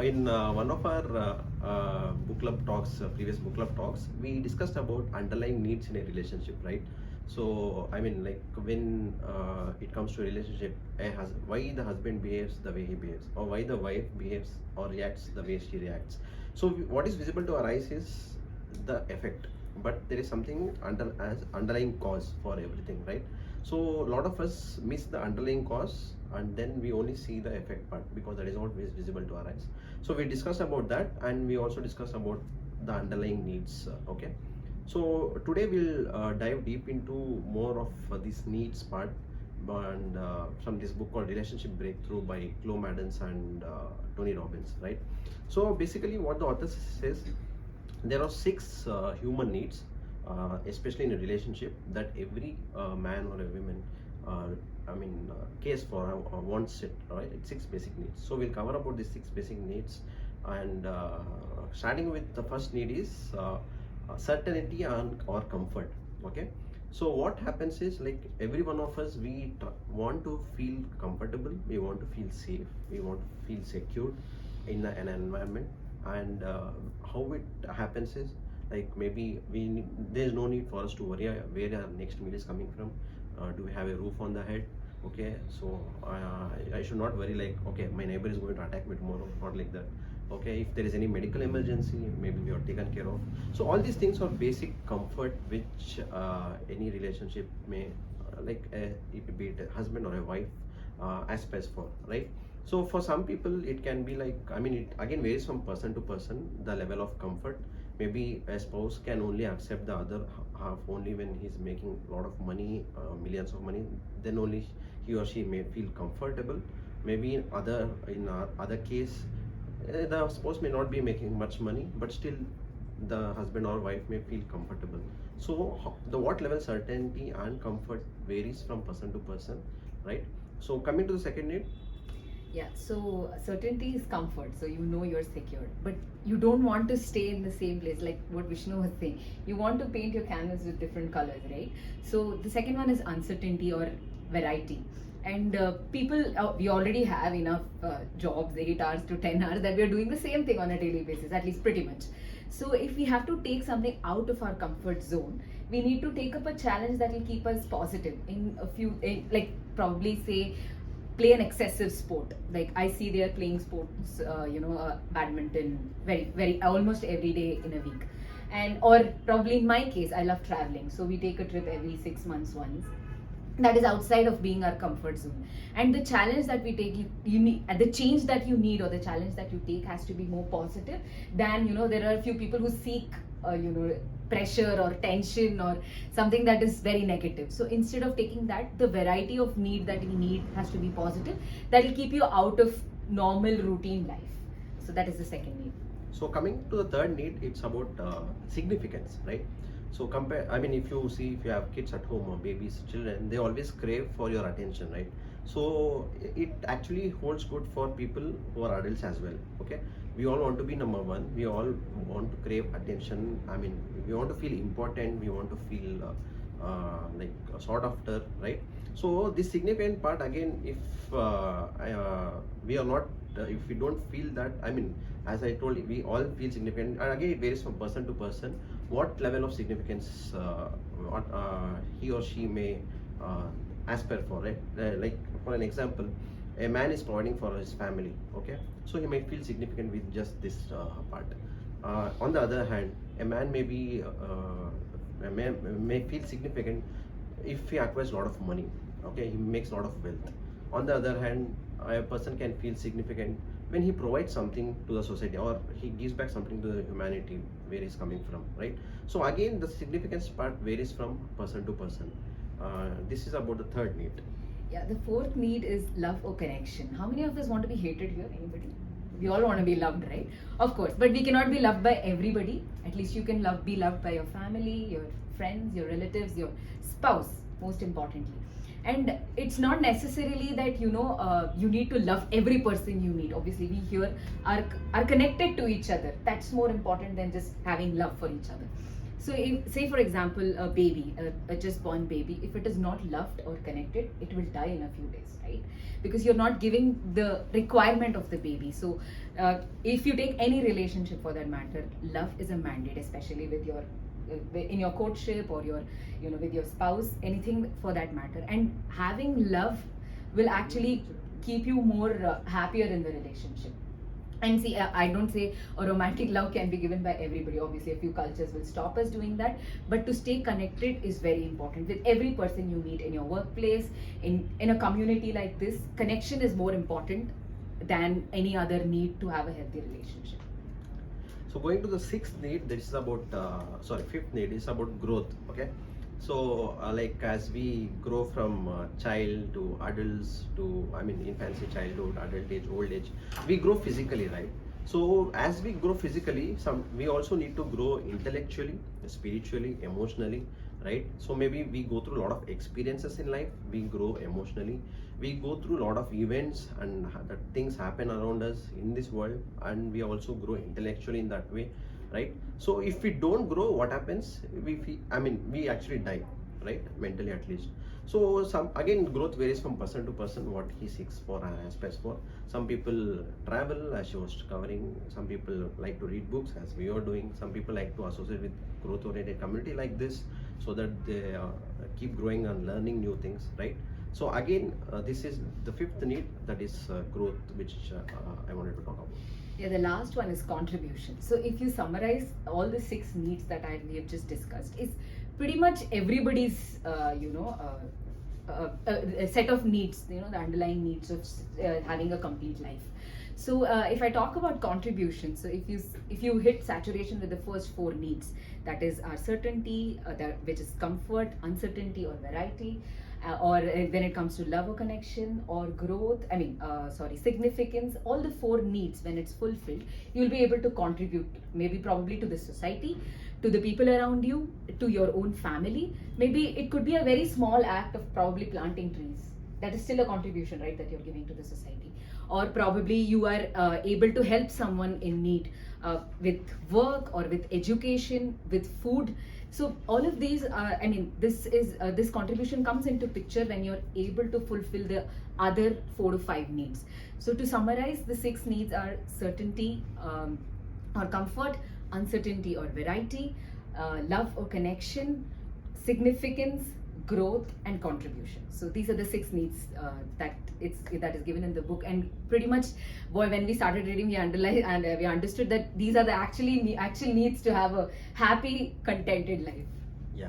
In one of our book club talks, previous book club talks, we discussed about underlying needs in a relationship, right? So, I mean, like when it comes to a relationship, why the husband behaves the way he behaves, or why the wife behaves or reacts the way she reacts. So, what is visible to our eyes is the effect, but there is something as underlying cause for everything, right? So, a lot of us miss the underlying cause, and then we only see the effect part because that is not visible to our eyes. So we discussed about that, and we also discussed about the underlying needs. Okay, so today we'll dive deep into more of this needs part, and from this book called Relationship Breakthrough by Cloe, Madanes, and Tony Robbins, right? So basically what the author says, there are six human needs, especially in a relationship, that every man or a woman cares for wants it, right? It's six basic needs. So we'll cover about these six basic needs, and starting with the first need is certainty and or comfort. Okay, so what happens is, like, every one of us, we want to feel comfortable, we want to feel safe, we want to feel secure in an environment. And how it happens is, like, maybe there's no need for us to worry where our next meal is coming from. Do we have a roof on the head? Okay, so I should not worry, like, okay, my neighbor is going to attack me tomorrow, not like that. Okay, if there is any medical emergency, maybe we are taken care of. So all these things are basic comfort which any relationship may it be it a husband or a wife aspires for, right? So for some people it can be like, it again varies from person to person, the level of comfort. Maybe a spouse can only accept the other half only when he's making a lot of money, millions of money, then only he or she may feel comfortable. Maybe in other case, the spouse may not be making much money, but still the husband or wife may feel comfortable. So the what level certainty and comfort varies from person to person, right? So coming to the second need. Yeah, so certainty is comfort, so you know you're secured, but you don't want to stay in the same place, like what Vishnu was saying. You want to paint your canvas with different colors, right? So the second one is uncertainty or variety. And we already have enough jobs, 8 hours to 10 hours, that we are doing the same thing on a daily basis, at least pretty much. So if we have to take something out of our comfort zone, we need to take up a challenge that will keep us positive like probably say play an excessive sport. Like I see they are playing sports, badminton very almost every day in a week. And or probably in my case, I love traveling, so we take a trip every 6 months once. That is outside of being our comfort zone. And the challenge that we take, you need, the change that you need, or the challenge that you take has to be more positive than, there are a few people who seek pressure or tension or something that is very negative. So instead of taking that, the variety of need that you need has to be positive. That will keep you out of normal routine life. So that is the second need. So coming to the third need, it's about significance, right? So if you see, if you have kids at home or babies, children, they always crave for your attention, right? So it actually holds good for people who are adults as well. Okay, we all want to be number one. We all want to crave attention. We want to feel important. We want to feel sought after, right? So this significant part, again, if we are not, if we don't feel that, as I told you, we all feel significant, and again it varies from person to person what level of significance he or she may aspire for, right? Like for an example, a man is providing for his family. Okay, so he might feel significant with just this part. On the other hand, a man may feel significant if he acquires a lot of money. Okay, he makes a lot of wealth. On the other hand, a person can feel significant when he provides something to the society, or he gives back something to the humanity where he's coming from, right? So again, the significance part varies from person to person. This is about the third need. Yeah, the fourth need is love or connection. How many of us want to be hated here? Anybody? We all want to be loved, right? Of course, but we cannot be loved by everybody. At least you can be loved by your family, your friends, your relatives, your spouse, most importantly. And it's not necessarily that you need to love every person you meet. Obviously, we here are connected to each other. That's more important than just having love for each other. So, if, say for example, a baby, a just born baby, if it is not loved or connected, it will die in a few days, right? Because you're not giving the requirement of the baby. So, if you take any relationship for that matter, love is a mandate, especially with your in your courtship or your with your spouse, anything for that matter. And having love will actually keep you more happier in the relationship. And see, I don't say a romantic love can be given by everybody. Obviously, a few cultures will stop us doing that. But to stay connected is very important. With every person you meet in your workplace, in a community like this, connection is more important than any other need to have a healthy relationship. So going to the sixth need, this is about fifth need is about growth. Okay, so like as we grow from child to adults to infancy, childhood, adult age, old age, we grow physically, right? So as we grow physically, we also need to grow intellectually, spiritually, emotionally, right? So maybe we go through a lot of experiences in life, we grow emotionally, we go through a lot of events and that things happen around us in this world, and we also grow intellectually in that way, right? So if we don't grow, what happens? We actually die, right? Mentally at least. So growth varies from person to person, what he seeks for and aspires for. Some people travel, as she was covering. Some people like to read books, as we are doing. Some people like to associate with growth oriented community like this, so that they keep growing and learning new things, right? So again, this is the fifth need, that is growth, which I wanted to talk about. Yeah, the last one is contribution. So if you summarize all the 6 needs that we have just discussed, is pretty much everybody's a set of needs, the underlying needs of having a complete life. So if I talk about contribution, so if you hit saturation with the first 4 needs, that is our certainty, which is comfort, uncertainty or variety, or when it comes to love or connection or growth, significance, all the 4 needs, when it's fulfilled, you'll be able to contribute, probably to the society, to the people around you, to your own family. Maybe it could be a very small act of probably planting trees. That is still a contribution, right, that you're giving to the society. Or probably you are able to help someone in need with work or with education, with food. So all of these, this contribution comes into picture when you're able to fulfill the other 4 to 5 needs. So to summarize, the 6 needs are certainty or comfort, uncertainty or variety, love or connection, significance, growth and contribution. So these are the 6 needs that is given in the book. And pretty much, when we started reading, we understood that these are the actual needs to have a happy, contented life. Yeah.